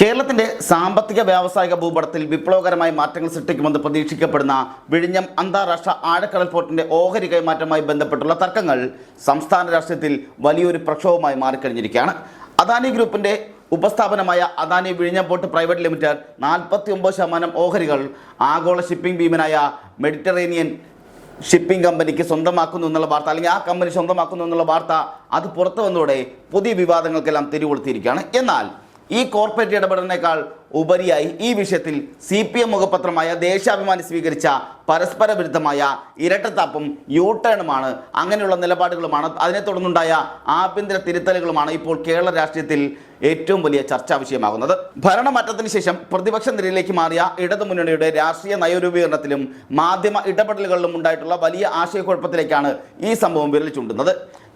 കേരളത്തിന്റെ സാമ്പത്തിക വ്യാവസായിക ഭൂപടത്തിൽ വിപ്ലവകരമായ മാറ്റങ്ങൾ സൃഷ്ടിക്കുമെന്ന് പ്രതീക്ഷിക്കപ്പെടുന്ന വിഴിഞ്ഞം അന്താരാഷ്ട്ര ആഴക്കടൽ പോർട്ടിന്റെ ഓഹരി കൈമാറ്റവുമായി ബന്ധപ്പെട്ടുള്ള തർക്കങ്ങൾ സംസ്ഥാന രാഷ്ട്രീയത്തിൽ വലിയൊരു പ്രക്ഷോഭമായി മാറിക്കഴിഞ്ഞിരിക്കുകയാണ്. അദാനി ഗ്രൂപ്പിന്റെ ഉപസ്ഥാപനമായ അദാനി വിഴിഞ്ഞം പോർട്ട് പ്രൈവറ്റ് ലിമിറ്റഡ് 49% ഓഹരികൾ ആഗോള ഷിപ്പിംഗ് ഭീമനായ മെഡിറ്ററേനിയൻ ഷിപ്പിംഗ് കമ്പനിക്ക് സ്വന്തമാക്കുന്നു എന്നുള്ള വാർത്ത, അല്ലെങ്കിൽ ആ കമ്പനി സ്വന്തമാക്കുന്നു എന്നുള്ള വാർത്ത അത് പുറത്തു വന്നതോടെ പുതിയ വിവാദങ്ങൾക്കെല്ലാം തിരികൊളുത്തിയിരിക്കുകയാണ്. എന്നാൽ ഈ കോർപ്പറേറ്റ് ഇടപെടലിനേക്കാൾ ഉപരിയായി ഈ വിഷയത്തിൽ CPM മുഖപത്രമായ ദേശാഭിമാനി സ്വീകരിച്ച പരസ്പര വിരുദ്ധമായ ഇരട്ടത്താപ്പും യൂട്ടേണുമാണ്, അങ്ങനെയുള്ള നിലപാടുകളുമാണ്, അതിനെ തുടർന്നുണ്ടായ ആഭ്യന്തര തിരുത്തലുകളുമാണ് ഇപ്പോൾ കേരള രാഷ്ട്രീയത്തിൽ ഏറ്റവും വലിയ ചർച്ചാ വിഷയമാകുന്നത്. ഭരണമാറ്റത്തിന് ശേഷം പ്രതിപക്ഷ നിരയിലേക്ക് മാറിയ ഇടതുമുന്നണിയുടെ രാഷ്ട്രീയ നയരൂപീകരണത്തിലും മാധ്യമ ഇടപെടലുകളിലും ഉണ്ടായിട്ടുള്ള വലിയ ആശയക്കുഴപ്പത്തിലേക്കാണ് ഈ സംഭവം വിരൽ ചൂണ്ടുന്നത്.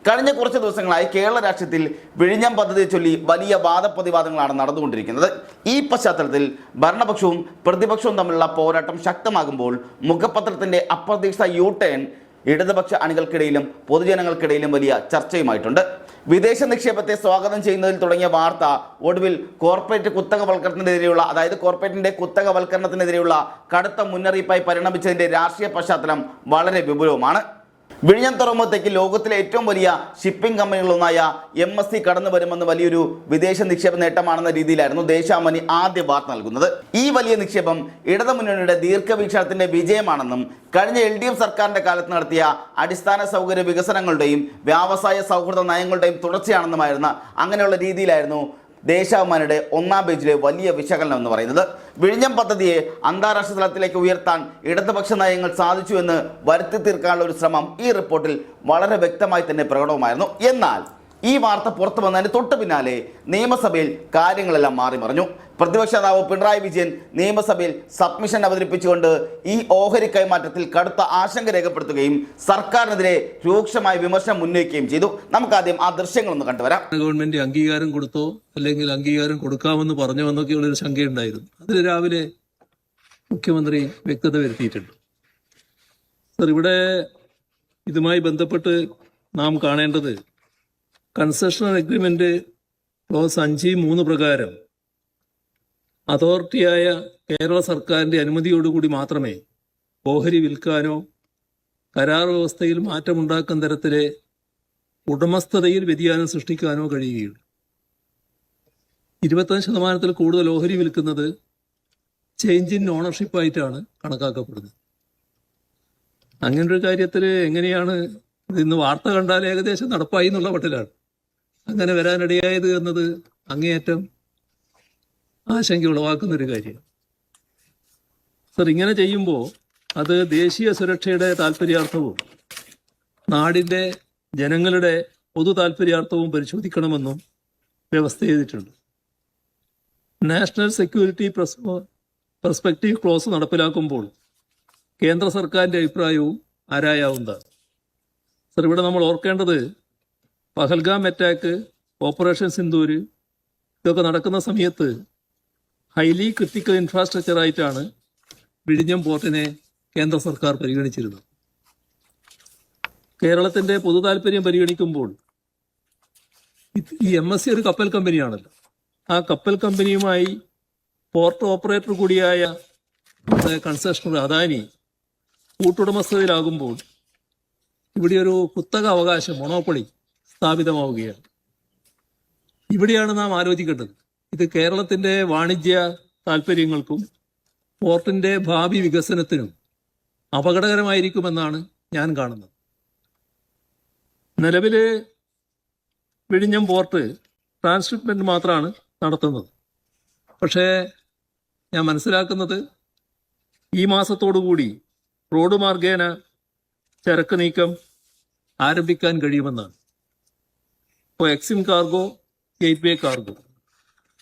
കഴിഞ്ഞ കുറച്ച് ദിവസങ്ങളായി കേരള രാഷ്ട്രീയത്തിൽ വിഴിഞ്ഞം പദ്ധതിയെ ചൊല്ലി വലിയ വാദപ്രതിവാദങ്ങളാണ് നടന്നുകൊണ്ടിരിക്കുന്നത്. ഈ പശ്ചാത്തലത്തിൽ ഭരണപക്ഷവും പ്രതിപക്ഷവും തമ്മിലുള്ള പോരാട്ടം ശക്തമാകുമ്പോൾ മുഖപത്രത്തിന്റെ അപ്രതീക്ഷിത യൂട്ടേൺ ഇടതുപക്ഷ അണികൾക്കിടയിലും പൊതുജനങ്ങൾക്കിടയിലും വലിയ ചർച്ചയുമായിട്ടുണ്ട്. വിദേശ നിക്ഷേപത്തെ സ്വാഗതം ചെയ്യുന്നതിൽ തുടങ്ങിയ വാർത്ത ഒടുവിൽ കോർപ്പറേറ്റ് കുത്തകവൽക്കരണത്തിനെതിരെയുള്ള, അതായത് കോർപ്പറേറ്റിന്റെ കുത്തകവൽക്കരണത്തിനെതിരെയുള്ള കടുത്ത മുന്നറിയിപ്പായി പരിണമിച്ചതിന്റെ രാഷ്ട്രീയ പശ്ചാത്തലം വളരെ വിപുലവുമാണ്. വിഴിഞ്ഞം തുറമുഖത്തേക്ക് ലോകത്തിലെ ഏറ്റവും വലിയ ഷിപ്പിംഗ് കമ്പനികളൊന്നായ MSC കടന്നു വരുമെന്ന് വലിയൊരു വിദേശ നിക്ഷേപ നേട്ടമാണെന്ന രീതിയിലായിരുന്നു ദേശാഭിമാനി ആദ്യ വാർത്ത നൽകുന്നത്. ഈ വലിയ നിക്ഷേപം ഇടതുമുന്നണിയുടെ ദീർഘവീക്ഷണത്തിന്റെ വിജയമാണെന്നും കഴിഞ്ഞ LDF സർക്കാരിന്റെ കാലത്ത് നടത്തിയ അടിസ്ഥാന സൗകര്യ വികസനങ്ങളുടെയും വ്യവസായ സൗഹൃദ നയങ്ങളുടെയും തുടർച്ചയാണെന്നുമായിരുന്ന അങ്ങനെയുള്ള രീതിയിലായിരുന്നു ദേശാഭിമാനിയുടെ ഒന്നാം പേജിലെ വലിയ വിശകലനം എന്ന് പറയുന്നത്. വിഴിഞ്ഞം പദ്ധതിയെ അന്താരാഷ്ട്ര തലത്തിലേക്ക് ഉയർത്താൻ ഇടതുപക്ഷ നയങ്ങൾ സാധിച്ചു എന്ന് വരുത്തി തീർക്കാനുള്ള ഒരു ശ്രമം ഈ റിപ്പോർട്ടിൽ വളരെ വ്യക്തമായി തന്നെ പ്രകടമായിരുന്നു. എന്നാൽ ഈ വാർത്ത പുറത്തു വന്നതിന് തൊട്ടു പിന്നാലെ നിയമസഭയിൽ കാര്യങ്ങളെല്ലാം മാറിമറിഞ്ഞു. പ്രതിപക്ഷ നേതാവ് പിണറായി വിജയൻ നിയമസഭയിൽ സബ്മിഷൻ അവതരിപ്പിച്ചുകൊണ്ട് ഈ ഓഹരി കൈമാറ്റത്തിൽ കടുത്ത ആശങ്ക രേഖപ്പെടുത്തുകയും സർക്കാരിനെതിരെ രൂക്ഷമായ വിമർശനം ഉന്നയിക്കുകയും ചെയ്തു. നമുക്കാദ്യം ആ ദൃശ്യങ്ങളൊന്ന് കണ്ടുവരാം. ഗവൺമെന്റ് അംഗീകാരം കൊടുത്തോ അല്ലെങ്കിൽ അംഗീകാരം കൊടുക്കാമെന്ന് പറഞ്ഞു എന്നൊക്കെയുള്ളൊരു ശങ്കയുണ്ടായിരുന്നു. അതിൽ രാവിലെ മുഖ്യമന്ത്രി വ്യക്തത വരുത്തിയിട്ടുണ്ട്. സർ, ഇവിടെ ഇതുമായി ബന്ധപ്പെട്ട് നാം കാണേണ്ടത് കൺസെഷൻ അഗ്രിമെന്റ് ക്ലോസ് 5(3) പ്രകാരം അതോറിറ്റിയായ കേരള സർക്കാരിന്റെ അനുമതിയോടുകൂടി മാത്രമേ ഓഹരി വിൽക്കാനോ കരാർ വ്യവസ്ഥയിൽ മാറ്റമുണ്ടാക്കുന്ന തരത്തിലെ ഉടമസ്ഥതയിൽ വ്യതിയാനം സൃഷ്ടിക്കാനോ കഴിയുകയുള്ളൂ. 25% കൂടുതൽ ഓഹരി വിൽക്കുന്നത് ചേഞ്ച് ഇൻ ഓണർഷിപ്പായിട്ടാണ് കണക്കാക്കപ്പെടുന്നത്. അങ്ങനൊരു കാര്യത്തിൽ എങ്ങനെയാണ് ഇന്ന് വാർത്ത കണ്ടാൽ ഏകദേശം നടപ്പായി എന്നുള്ള മട്ടിലാണ് അങ്ങനെ വരാനിടയായത് എന്നത് അങ്ങേയറ്റം ആശങ്ക ഉളവാക്കുന്നൊരു കാര്യമാണ്. സർ, ഇങ്ങനെ ചെയ്യുമ്പോൾ അത് ദേശീയ സുരക്ഷയുടെ താല്പര്യാർത്ഥവും നാടിൻ്റെ ജനങ്ങളുടെ പൊതു താല്പര്യാർത്ഥവും പരിശോധിക്കണമെന്നും വ്യവസ്ഥ ചെയ്തിട്ടുണ്ട്. നാഷണൽ സെക്യൂരിറ്റി പെർസ്പെക്റ്റീവ് ക്ലോസ് നടപ്പിലാക്കുമ്പോൾ കേന്ദ്ര സർക്കാരിൻ്റെ അഭിപ്രായവും ആരായാവുന്നതാണ്. സർ, ഇവിടെ നമ്മൾ ഓർക്കേണ്ടത് പഹൽഗാം അറ്റാക്ക്, ഓപ്പറേഷൻ സിന്ദൂർ ഇതൊക്കെ നടക്കുന്ന സമയത്ത് ഹൈലി ക്രിട്ടിക്കൽ ഇൻഫ്രാസ്ട്രക്ചറായിട്ടാണ് വിഴിഞ്ഞം പോർട്ടിനെ കേന്ദ്ര സർക്കാർ പരിഗണിച്ചിരുന്നത്. കേരളത്തിൻ്റെ പൊതു താല്പര്യം പരിഗണിക്കുമ്പോൾ ഈ MSC ഒരു കപ്പൽ കമ്പനിയാണല്ലോ. ആ കപ്പൽ കമ്പനിയുമായി പോർട്ട് ഓപ്പറേറ്റർ കൂടിയായ കൺസെഷണർ അദാനി കൂട്ടുടമസ്ഥതയിലാകുമ്പോൾ ഇവിടെ ഒരു കുത്തക അവകാശം, മൊണോപ്പൊളി സ്ഥാപിതമാവുകയാണ്. ഇവിടെയാണ് നാം ആലോചിക്കേണ്ടത്. ഇത് കേരളത്തിൻ്റെ വാണിജ്യ താല്പര്യങ്ങൾക്കും പോർട്ടിൻ്റെ ഭാവി വികസനത്തിനും അപകടകരമായിരിക്കുമെന്നാണ് ഞാൻ കാണുന്നത്. നിലവിൽ വിഴിഞ്ഞം പോർട്ട് ട്രാൻസ്ഷിപ്മെന്റ് മാത്രമാണ് നടത്തുന്നത്. പക്ഷേ ഞാൻ മനസ്സിലാക്കുന്നത് ഈ മാസത്തോടുകൂടി റോഡ് മാർഗേന ചരക്ക് നീക്കം ആരംഭിക്കാൻ കഴിയുമെന്നാണ്. ഇപ്പോൾ എക്സിം കാർഗോ, ഗേറ്റ് വേ കാർഗോ.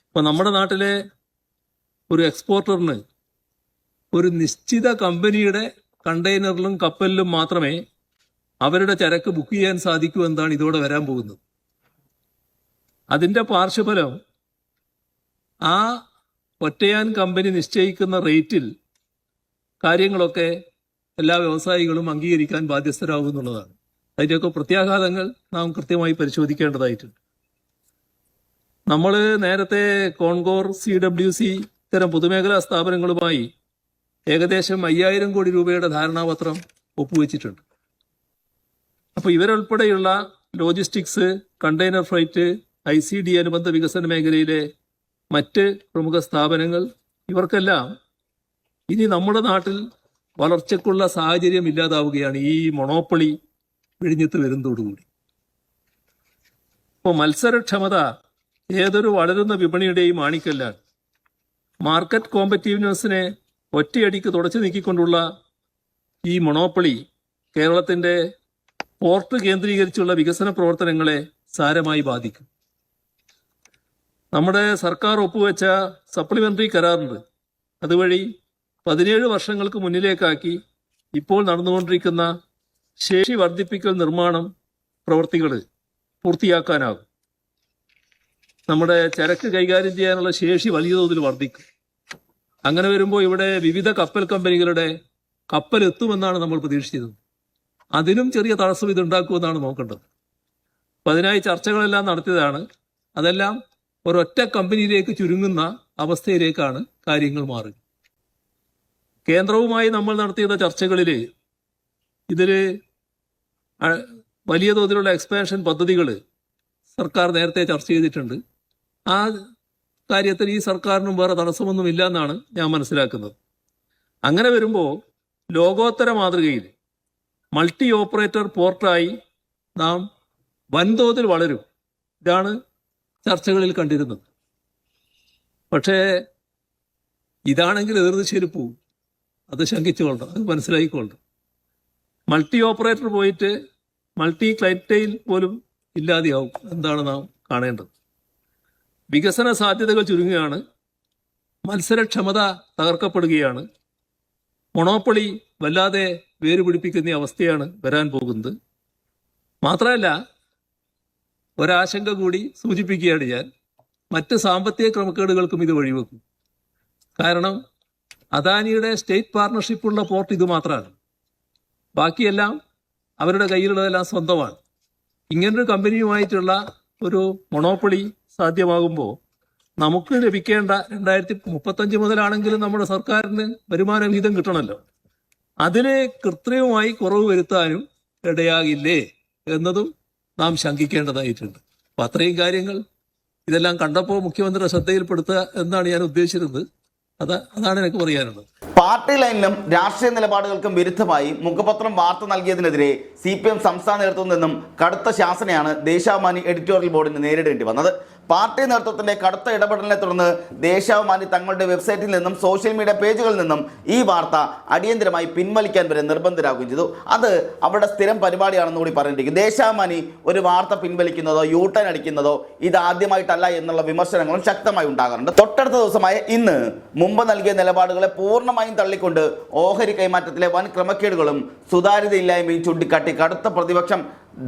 ഇപ്പോൾ നമ്മുടെ നാട്ടിലെ ഒരു എക്സ്പോർട്ടറിന് ഒരു നിശ്ചിത കമ്പനിയുടെ കണ്ടെയ്നറിലും കപ്പലിലും മാത്രമേ അവരുടെ ചരക്ക് ബുക്ക് ചെയ്യാൻ സാധിക്കൂ എന്നാണ് ഇതോടെ വരാൻ പോകുന്നത്. അതിൻ്റെ പാർശ്വഫലം ആ ഒറ്റയാൻ കമ്പനി നിശ്ചയിക്കുന്ന റേറ്റിൽ കാര്യങ്ങളൊക്കെ എല്ലാ വ്യവസായികളും അംഗീകരിക്കാൻ ബാധ്യസ്ഥരാകും എന്നുള്ളതാണ്. അതിൻ്റെയൊക്കെ പ്രത്യാഘാതങ്ങൾ നാം കൃത്യമായി പരിശോധിക്കേണ്ടതായിട്ടുണ്ട്. നമ്മൾ നേരത്തെ കോൺകോർ, CWC ഇത്തരം പൊതുമേഖലാ സ്ഥാപനങ്ങളുമായി ഏകദേശം 5000 കോടി രൂപയുടെ ധാരണാപത്രം ഒപ്പുവെച്ചിട്ടുണ്ട്. അപ്പോൾ ഇവരുൾപ്പെടെയുള്ള ലോജിസ്റ്റിക്സ്, കണ്ടെയ്നർ ഫ്രൈറ്റ്, ICD അനുബന്ധ വികസന മേഖലയിലെ മറ്റ് പ്രമുഖ സ്ഥാപനങ്ങൾ, ഇവർക്കെല്ലാം ഇനി നമ്മുടെ നാട്ടിൽ വളർച്ചയ്ക്കുള്ള സാഹചര്യം ഇല്ലാതാവുകയാണ് ഈ മൊണോപ്പൊളി വിഴിഞ്ഞത്ത് വരുന്നതോടുകൂടി. ഇപ്പോൾ മത്സരക്ഷമത ഏതൊരു വളരുന്ന വിപണിയുടെയും ആണിക്കല്ലാണ്. മാർക്കറ്റ് കോമ്പറ്റീവ്നെസ്സിനെ ഒറ്റയടിക്ക് തുടച്ചു നീക്കിക്കൊണ്ടുള്ള ഈ മൊണോപ്പൊളി കേരളത്തിൻ്റെ പോർട്ട് കേന്ദ്രീകരിച്ചുള്ള വികസന പ്രവർത്തനങ്ങളെ സാരമായി ബാധിക്കും. നമ്മുടെ സർക്കാർ ഒപ്പുവെച്ച സപ്ലിമെന്ററി കരാറുണ്ട്. അതുവഴി 17 വർഷങ്ങൾക്ക് മുന്നിലേക്കാക്കി ഇപ്പോൾ നടന്നുകൊണ്ടിരിക്കുന്ന ശേഷി വർദ്ധിപ്പിക്കൽ നിർമ്മാണം പ്രവൃത്തികൾ പൂർത്തിയാക്കാനാകും. നമ്മുടെ ചരക്ക് കൈകാര്യം ചെയ്യാനുള്ള ശേഷി വലിയ തോതിൽ വർദ്ധിക്കും. അങ്ങനെ വരുമ്പോൾ ഇവിടെ വിവിധ കപ്പൽ കമ്പനികളുടെ കപ്പൽ എത്തുമെന്നാണ് നമ്മൾ പ്രതീക്ഷിച്ചത്. അതിനും ചെറിയ തടസ്സം ഇതുണ്ടാക്കുമെന്നാണ് നോക്കേണ്ടത്. അപ്പം അതിനായി ചർച്ചകളെല്ലാം നടത്തിയതാണ്. അതെല്ലാം ഒരൊറ്റ കമ്പനിയിലേക്ക് ചുരുങ്ങുന്ന അവസ്ഥയിലേക്കാണ് കാര്യങ്ങൾ മാറുക. കേന്ദ്രവുമായി നമ്മൾ നടത്തിയ ചർച്ചകളിൽ ഇതിൽ വലിയ തോതിലുള്ള എക്സ്പാൻഷൻ പദ്ധതികൾ സർക്കാർ നേരത്തെ ചർച്ച ചെയ്തിട്ടുണ്ട്. ആ കാര്യത്തിൽ ഈ സർക്കാരിനും വേറെ തടസ്സമൊന്നുമില്ല എന്നാണ് ഞാൻ മനസ്സിലാക്കുന്നത്. അങ്ങനെ വരുമ്പോൾ ലോകോത്തര മാതൃകയിൽ മൾട്ടി ഓപ്പറേറ്റർ പോർട്ടായി നാം വൻതോതിൽ വളരും. ഇതാണ് ചർച്ചകളിൽ കണ്ടിരുന്നത്. പക്ഷേ ഇതാണെങ്കിൽ എതിർദിശയിൽ പോവും. അത് ശങ്കിച്ചുകൊള്ളണം, അത് മനസ്സിലാക്കിക്കൊള്ളണം. മൾട്ടി ഓപ്പറേറ്റർ പോയിട്ട് മൾട്ടി ക്ലൈൻറ്റൈൽ പോലും ഇല്ലാതെയാവും. എന്താണ് നാം കാണേണ്ടത്? വികസന സാധ്യതകൾ ചുരുങ്ങുകയാണ്, മത്സരക്ഷമത തകർക്കപ്പെടുകയാണ്, മൊണോപ്പൊളി വല്ലാതെ വേരുപിടിപ്പിക്കുന്ന അവസ്ഥയാണ് വരാൻ പോകുന്നത്. മാത്രമല്ല, ഒരാശങ്ക കൂടി സൂചിപ്പിക്കുകയാണ് ഞാൻ. മറ്റ് സാമ്പത്തിക ക്രമക്കേടുകൾക്കും ഇത് വഴിവെക്കും. കാരണം അദാനിയുടെ സ്റ്റേറ്റ് പാർട്ണർഷിപ്പുള്ള പോർട്ട് ഇത് മാത്രമാണ്. ബാക്കിയെല്ലാം അവരുടെ കയ്യിലുള്ളതെല്ലാം സ്വന്തമാണ്. ഇങ്ങനൊരു കമ്പനിയുമായിട്ടുള്ള ഒരു മൊണോപ്പൊളി സാധ്യമാകുമ്പോൾ നമുക്ക് ലഭിക്കേണ്ട 2035 മുതലാണെങ്കിലും നമ്മുടെ സർക്കാരിന് വരുമാന വിഹിതം കിട്ടണമല്ലോ. അതിന് കൃത്രിമമായി കുറവ് വരുത്താനും ഇടയാകില്ലേ എന്നതും നാം ശങ്കിക്കേണ്ടതായിട്ടുണ്ട്. അപ്പം അത്രയും കാര്യങ്ങൾ ഇതെല്ലാം കണ്ടപ്പോൾ മുഖ്യമന്ത്രിയുടെ ശ്രദ്ധയിൽപ്പെടുത്തുക എന്നാണ് ഞാൻ ഉദ്ദേശിച്ചിരുന്നത്. അതാണ് എനിക്ക് പറയാനുള്ളത്. പാർട്ടി ലൈനിലും രാഷ്ട്രീയ നിലപാടുകൾക്കും വിരുദ്ധമായി മുഖപത്രം വാർത്ത നൽകിയതിനെതിരെ CPM സംസ്ഥാന നേതൃത്വത്തിൽ നിന്നും കടുത്ത ശാസനയാണ് ദേശാഭിമാനി എഡിറ്റോറിയൽ ബോർഡിന് നേരിടേണ്ടി വന്നത്. പാർട്ടി നേതൃത്വത്തിന്റെ കടുത്ത ഇടപെടലിനെ തുടർന്ന് ദേശാഭിമാനി തങ്ങളുടെ വെബ്സൈറ്റിൽ നിന്നും സോഷ്യൽ മീഡിയ പേജുകളിൽ നിന്നും ഈ വാർത്ത അടിയന്തരമായി പിൻവലിക്കാൻ വരെ നിർബന്ധരാകുകയും ചെയ്തു. അത് അവരുടെ സ്ഥിരം പരിപാടിയാണെന്ന് കൂടി പറഞ്ഞിരിക്കും. ദേശാഭിമാനി ഒരു വാർത്ത പിൻവലിക്കുന്നതോ യൂട്ടേൺ അടിക്കുന്നതോ ഇതാദ്യമായിട്ടല്ല എന്നുള്ള വിമർശനങ്ങളും ശക്തമായി ഉണ്ടാകാറുണ്ട്. തൊട്ടടുത്ത ദിവസമായ ഇന്ന് മുമ്പ് നൽകിയ നിലപാടുകളെ പൂർണ്ണമായും തള്ളിക്കൊണ്ട് ഓഹരി കൈമാറ്റത്തിലെ വൻ ക്രമക്കേടുകളും സുതാര്യതയില്ലായ്മയും ചൂണ്ടിക്കാട്ടി കടുത്ത പ്രതിപക്ഷം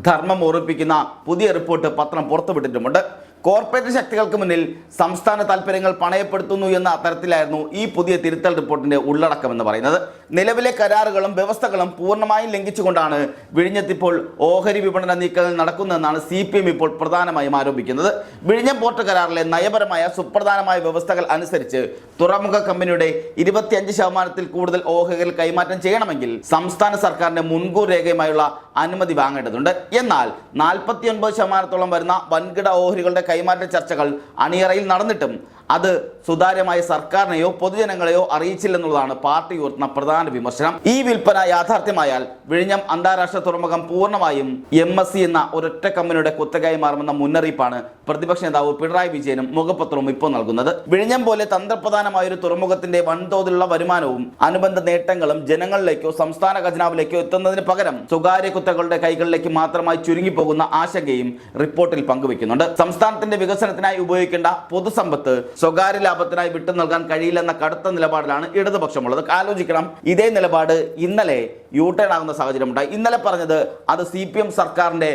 ധർമ്മം ഓർമ്മിപ്പിക്കുന്ന പുതിയ റിപ്പോർട്ട് പത്രം പുറത്തുവിട്ടിട്ടുമുണ്ട്. കോർപ്പറേറ്റ് ശക്തികൾക്ക് മുന്നിൽ സംസ്ഥാന താൽപ്പര്യങ്ങൾ പണയപ്പെടുത്തുന്നു എന്ന തരത്തിലായിരുന്നു ഈ പുതിയ തിരുത്തൽ റിപ്പോർട്ടിന്റെ ഉള്ളടക്കം എന്ന് പറയുന്നത്. നിലവിലെ കരാറുകളും വ്യവസ്ഥകളും പൂർണ്ണമായും ലംഘിച്ചുകൊണ്ടാണ് വിഴിഞ്ഞത്തിപ്പോൾ ഓഹരി വിപണന നീക്കങ്ങൾ നടക്കുന്നതെന്നാണ് CPM ഇപ്പോൾ പ്രധാനമായും ആരോപിക്കുന്നത്. വിഴിഞ്ഞം പോർട്ട് കരാറിലെ നയപരമായ സുപ്രധാനമായ വ്യവസ്ഥകൾ അനുസരിച്ച് തുറമുഖ കമ്പനിയുടെ 25% കൂടുതൽ ഓഹരികൾ കൈമാറ്റം ചെയ്യണമെങ്കിൽ സംസ്ഥാന സർക്കാരിന്റെ മുൻകൂർ രേഖയുമായുള്ള അനുമതി വാങ്ങേണ്ടതുണ്ട്. എന്നാൽ 49% വരുന്ന വൻകിട ഓഹരികളുടെ കൈമാറ്റ ചർച്ചകൾ അണിയറയിൽ നടന്നിട്ടും അത് സുതാര്യമായ സർക്കാരിനെയോ പൊതുജനങ്ങളെയോ അറിയിച്ചില്ലെന്നുള്ളതാണ് പാർട്ടി ഉയർത്തുന്ന പ്രധാന വിമർശനം. ഈ വിൽപ്പന യാഥാർത്ഥ്യമായാൽ വിഴിഞ്ഞം അന്താരാഷ്ട്ര തുറമുഖം പൂർണ്ണമായും MSC എന്ന ഒരൊറ്റ കമ്പനിയുടെ കുത്തകയായി മാറുമെന്ന മുന്നറിയിപ്പാണ് പ്രതിപക്ഷ നേതാവ് പിണറായി വിജയനും മുഖപത്രവും ഇപ്പോൾ നൽകുന്നത്. വിഴിഞ്ഞം പോലെ തന്ത്രപ്രധാനമായ ഒരു തുറമുഖത്തിന്റെ വൻതോതിലുള്ള വരുമാനവും അനുബന്ധ നേട്ടങ്ങളും ജനങ്ങളിലേക്കോ സംസ്ഥാന ഖജനാവിലേക്കോ എത്തുന്നതിന് പകരം സ്വകാര്യ കുത്തകളുടെ കൈകളിലേക്ക് മാത്രമായി ചുരുങ്ങിപ്പോകുന്ന ആശങ്കയും റിപ്പോർട്ടിൽ പങ്കുവെക്കുന്നുണ്ട്. സംസ്ഥാനത്തിന്റെ വികസനത്തിനായി ഉപയോഗിക്കേണ്ട പൊതുസമ്പത്ത് സ്വകാര്യ ലാഭത്തിനായി വിട്ടു നൽകാൻ കഴിയില്ലെന്ന കടുത്ത നിലപാടിലാണ് ഇടതുപക്ഷമുള്ളത്. ആലോചിക്കണം, ഇതേ നിലപാട് ഇന്നലെ യൂട്ടേൺ ആകുന്ന സാഹചര്യമുണ്ടായി. ഇന്നലെ പറഞ്ഞത് അത് CPM സർക്കാരിന്റെ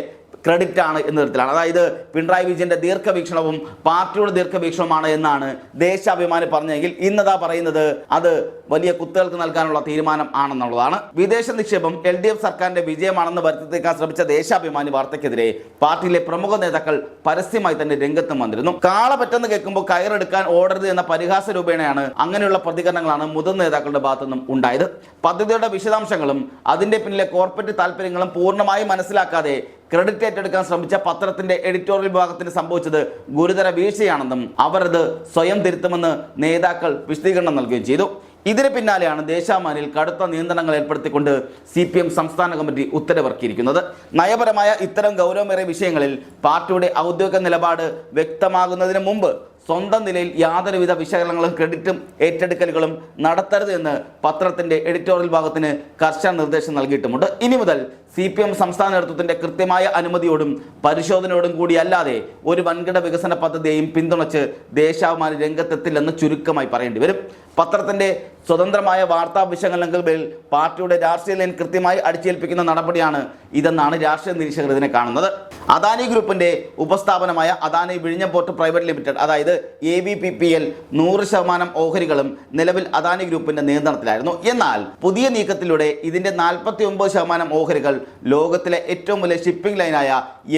ക്രെഡിറ്റ് ആണ് എന്ന തരത്തിലാണ്. അതായത് പിണറായി വിജയന്റെ ദീർഘവീക്ഷണവും പാർട്ടിയുടെ ദീർഘവീക്ഷണവുമാണ് എന്നാണ് ദേശാഭിമാനി പറഞ്ഞെങ്കിൽ ഇന്നതാ പറയുന്നത് അത് വലിയ കുത്തുകൾക്ക് നൽകാനുള്ള തീരുമാനം ആണെന്നുള്ളതാണ്. വിദേശ നിക്ഷേപം LDF സർക്കാരിന്റെ വിജയമാണെന്ന് വരുത്തിത്തേക്കാൻ ശ്രമിച്ച ദേശാഭിമാനി വാർത്തയ്ക്കെതിരെ പാർട്ടിയിലെ പ്രമുഖ നേതാക്കൾ പരസ്യമായി തന്നെ രംഗത്തും വന്നിരുന്നു. കാള പറ്റെന്ന് കേൾക്കുമ്പോൾ കയറെടുക്കാൻ ഓടരുത് എന്ന പരിഹാസ രൂപേണയാണ് അങ്ങനെയുള്ള പ്രതികരണങ്ങളാണ് മുതിർന്ന നേതാക്കളുടെ ഭാഗത്തുനിന്നും ഉണ്ടായത്. പദ്ധതിയുടെ വിശദാംശങ്ങളും അതിന്റെ പിന്നിലെ കോർപ്പറേറ്റ് താല്പര്യങ്ങളും പൂർണ്ണമായി മനസ്സിലാക്കാതെ ക്രെഡിറ്റ് ഏറ്റെടുക്കാൻ ശ്രമിച്ച പത്രത്തിന്റെ എഡിറ്റോറിയൽ വിഭാഗത്തിന് സംഭവിച്ചത് ഗുരുതര വീഴ്ചയാണെന്നും അവർ അത് സ്വയം തിരുത്തുമെന്ന് നേതാക്കൾ വിശദീകരണം നൽകുകയും ചെയ്തു. ഇതിന് പിന്നാലെയാണ് ദേശാഭിമാനിയിൽ കടുത്ത നിയന്ത്രണങ്ങൾ ഏർപ്പെടുത്തിക്കൊണ്ട് CPM സംസ്ഥാന കമ്മിറ്റി ഉത്തരവിറക്കിയിരിക്കുന്നത്. നയപരമായ ഇത്തരം ഗൗരവമേറിയ വിഷയങ്ങളിൽ പാർട്ടിയുടെ ഔദ്യോഗിക നിലപാട് വ്യക്തമാകുന്നതിന് മുമ്പ് സ്വന്തം നിലയിൽ യാതൊരുവിധ വിശകലനങ്ങളും ക്രെഡിറ്റും ഏറ്റെടുക്കലുകളും നടത്തരുത് എന്ന് പത്രത്തിന്റെ എഡിറ്റോറിയൽ ഭാഗത്തിന് കർശന നിർദ്ദേശം നൽകിയിട്ടുമുണ്ട്. ഇനി മുതൽ CPM സംസ്ഥാന നേതൃത്വത്തിന്റെ കൃത്യമായ അനുമതിയോടും പരിശോധനയോടും കൂടിയല്ലാതെ ഒരു വൻകിട വികസന പദ്ധതിയെയും പിന്തുണച്ച് ദേശാഭിമാനി രംഗത്തെത്തില്ലെന്ന് ചുരുക്കമായി പറയേണ്ടി വരും. പത്രത്തിന്റെ സ്വതന്ത്രമായ വാർത്താ വിശകലനങ്ങളിൽ പാർട്ടിയുടെ രാഷ്ട്രീയ ലൈൻ കൃത്യമായി അടിച്ചേൽപ്പിക്കുന്ന നടപടിയാണ് ഇതെന്നാണ് രാഷ്ട്രീയ നിരീക്ഷകർ ഇതിനെ കാണുന്നത്. അദാനി ഗ്രൂപ്പിന്റെ ഉപസ്ഥാപനമായ അദാനി വിഴിഞ്ഞം പോർട്ട് പ്രൈവറ്റ് ലിമിറ്റഡ് അതായത് AVPPL 100% ഓഹരികളും നിലവിൽ അദാനി ഗ്രൂപ്പിന്റെ നിയന്ത്രണത്തിലായിരുന്നു. എന്നാൽ പുതിയ നീക്കത്തിലൂടെ ഇതിന്റെ 49% ഓഹരികൾ ലോകത്തിലെ ഏറ്റവും വലിയ ഷിപ്പിംഗ് ലൈനായ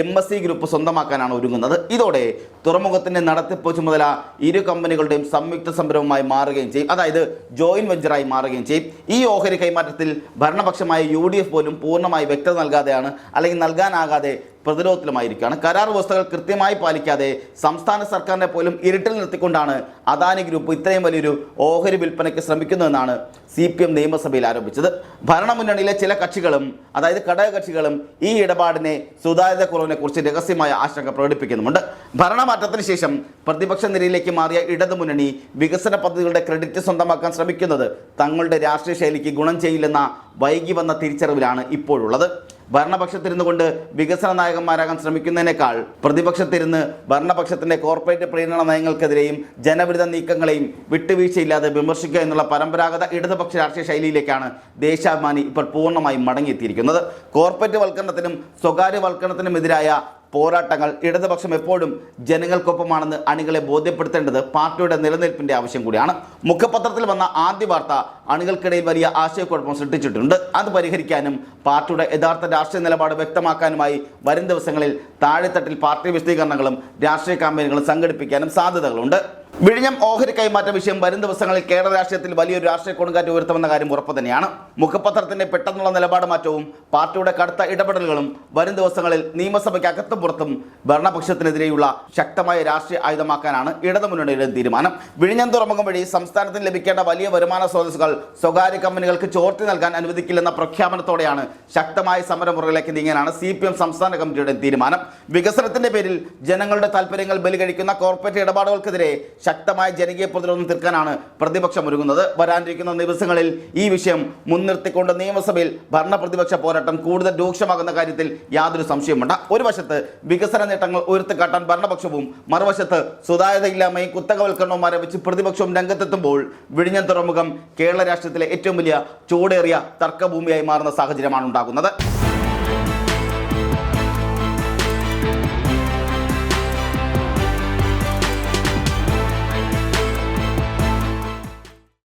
MSC ഗ്രൂപ്പ് സ്വന്തമാക്കാനാണ് ഒരുങ്ങുന്നത്. ഇതോടെ തുറമുഖത്തിന്റെ നടത്തിപ്പ് ചുമതല ഇരു കമ്പനികളുടെയും സംയുക്ത സംരംഭമായി മാറുകയും ചെയ്യും. അതായത് ജോയിന്റ് വെഞ്ചറായി മാറുകയും ചെയ്യും. ഈ ഓഹരി കൈമാറ്റത്തിൽ ഭരണപക്ഷമായ UDF പോലും പൂർണ്ണമായി വ്യക്തത നൽകാതെയാണ് അല്ലെങ്കിൽ നൽകാനാകാതെ പ്രതിരോധത്തിലുമായിരിക്കുകയാണ്. കരാർ വ്യവസ്ഥകൾ കൃത്യമായി പാലിക്കാതെ സംസ്ഥാന സർക്കാരിനെ പോലും ഇരുട്ടിൽ നിർത്തിക്കൊണ്ടാണ് അദാനി ഗ്രൂപ്പ് ഇത്രയും വലിയൊരു ഓഹരി വിൽപ്പനയ്ക്ക് ശ്രമിക്കുന്നതെന്നാണ് CPM നിയമസഭയിൽ ആരോപിച്ചത്. ഭരണമുന്നണിയിലെ ചില കക്ഷികളും അതായത് ഘടകകക്ഷികളും ഈ ഇടപാടിനെ സുതാര്യതക്കുറവിനെ കുറിച്ച് രഹസ്യമായ ആശങ്ക പ്രകടിപ്പിക്കുന്നുമുണ്ട്. ഭരണമാറ്റത്തിന് ശേഷം പ്രതിപക്ഷ നിരയിലേക്ക് മാറിയ ഇടതുമുന്നണി വികസന പദ്ധതികളുടെ ക്രെഡിറ്റ് സ്വന്തമാക്കാൻ ശ്രമിക്കുന്നത് തങ്ങളുടെ രാഷ്ട്രീയ ശൈലിക്ക് ഗുണം ചെയ്യില്ലെന്ന വൈകി വന്ന തിരിച്ചറിവിലാണ് ഇപ്പോഴുള്ളത്. ഭരണപക്ഷത്തിരുന്നു കൊണ്ട് വികസന നായകന്മാരാകാൻ ശ്രമിക്കുന്നതിനേക്കാൾ പ്രതിപക്ഷത്തിരുന്ന് ഭരണപക്ഷത്തിന്റെ കോർപ്പറേറ്റ് പ്രീണന നയങ്ങൾക്കെതിരെയും ജനവിരുദ്ധ നീക്കങ്ങളെയും വിട്ടുവീഴ്ചയില്ലാതെ വിമർശിക്കുക എന്നുള്ള പരമ്പരാഗത ഇടതുപക്ഷ രാഷ്ട്രീയ ശൈലിയിലേക്കാണ് ദേശാഭിമാനി ഇപ്പോൾ പൂർണ്ണമായും മടങ്ങിയെത്തിയിരിക്കുന്നത്. കോർപ്പറേറ്റ് വൽക്കരണത്തിനും സ്വകാര്യവൽക്കരണത്തിനുമെതിരായ പോരാട്ടങ്ങൾ ഇടതുപക്ഷം എപ്പോഴും ജനങ്ങൾക്കൊപ്പമാണെന്ന് അണികളെ ബോധ്യപ്പെടുത്തേണ്ടത് പാർട്ടിയുടെ നിലനിൽപ്പിന്റെ ആവശ്യം കൂടിയാണ്. മുഖപത്രത്തിൽ വന്ന ആദ്യ വാർത്ത അണികൾക്കിടയിൽ വലിയ ആശയക്കുഴപ്പം സൃഷ്ടിച്ചിട്ടുണ്ട്. അത് പരിഹരിക്കാനും പാർട്ടിയുടെ യഥാർത്ഥ രാഷ്ട്രീയ നിലപാട് വ്യക്തമാക്കാനുമായി വരും ദിവസങ്ങളിൽ താഴെത്തട്ടിൽ പാർട്ടി വിശദീകരണങ്ങളും രാഷ്ട്രീയ ക്യാമ്പയിനുകളും സംഘടിപ്പിക്കാനും സാധ്യതകളുണ്ട്. വിഴിഞ്ഞം ഓഹരി കൈമാറ്റ വിഷയം വരും ദിവസങ്ങളിൽ കേരള രാഷ്ട്രീയത്തിൽ വലിയൊരു രാഷ്ട്രീയ കൊടുങ്കാറ്റ് ഉയർത്തുമെന്ന കാര്യം ഉറപ്പ് തന്നെയാണ്. മുഖപത്രത്തിന്റെ പെട്ടെന്നുള്ള നിലപാട് മാറ്റവും പാർട്ടിയുടെ കടുത്ത ഇടപെടലുകളും വരും ദിവസങ്ങളിൽ നിയമസഭയ്ക്ക് അകത്തും പുറത്തും ഭരണപക്ഷത്തിനെതിരെയുള്ള ശക്തമായ രാഷ്ട്രീയ ആയുധമാക്കാനാണ് ഇടതുമുന്നണിയുടെ തീരുമാനം. വിഴിഞ്ഞം തുറമുഖം വഴി സംസ്ഥാനത്തിന് ലഭിക്കേണ്ട വലിയ വരുമാന സ്രോതസ്സുകൾ സ്വകാര്യ കമ്പനികൾക്ക് ചോർത്തി നൽകാൻ അനുവദിക്കില്ലെന്ന പ്രഖ്യാപനത്തോടെയാണ് ശക്തമായ സമരമുറകളിലേക്ക് നീങ്ങാനാണ് CPM സംസ്ഥാന കമ്മിറ്റിയുടെ തീരുമാനം. വികസനത്തിന്റെ പേരിൽ ജനങ്ങളുടെ താല്പര്യങ്ങൾ ബലികഴിക്കുന്ന കോർപ്പറേറ്റ് ഇടപാടുകൾക്കെതിരെ ശക്തമായ ജനകീയ പ്രതിരോധം തീർക്കാനാണ് പ്രതിപക്ഷം ഒരുങ്ങുന്നത്. വരാനിരിക്കുന്ന ദിവസങ്ങളിൽ ഈ വിഷയം മുൻനിർത്തിക്കൊണ്ട് നിയമസഭയിൽ ഭരണപ്രതിപക്ഷ പോരാട്ടം കൂടുതൽ രൂക്ഷമാകുന്ന കാര്യത്തിൽ യാതൊരു സംശയവുമുണ്ട്. ഒരു വശത്ത് വികസന നേട്ടങ്ങൾ ഉയർത്തിക്കാട്ടാൻ ഭരണപക്ഷവും മറുവശത്ത് സുതാര്യതയില്ലായ്മയും കുത്തകവൽക്കരണവുമാരെ വെച്ച് പ്രതിപക്ഷവും രംഗത്തെത്തുമ്പോൾ വിഴിഞ്ഞം തുറമുഖം കേരള രാഷ്ട്രീയത്തിലെ ഏറ്റവും വലിയ ചൂടേറിയ തർക്കഭൂമിയായി മാറുന്ന സാഹചര്യമാണ് ഉണ്ടാകുന്നത്.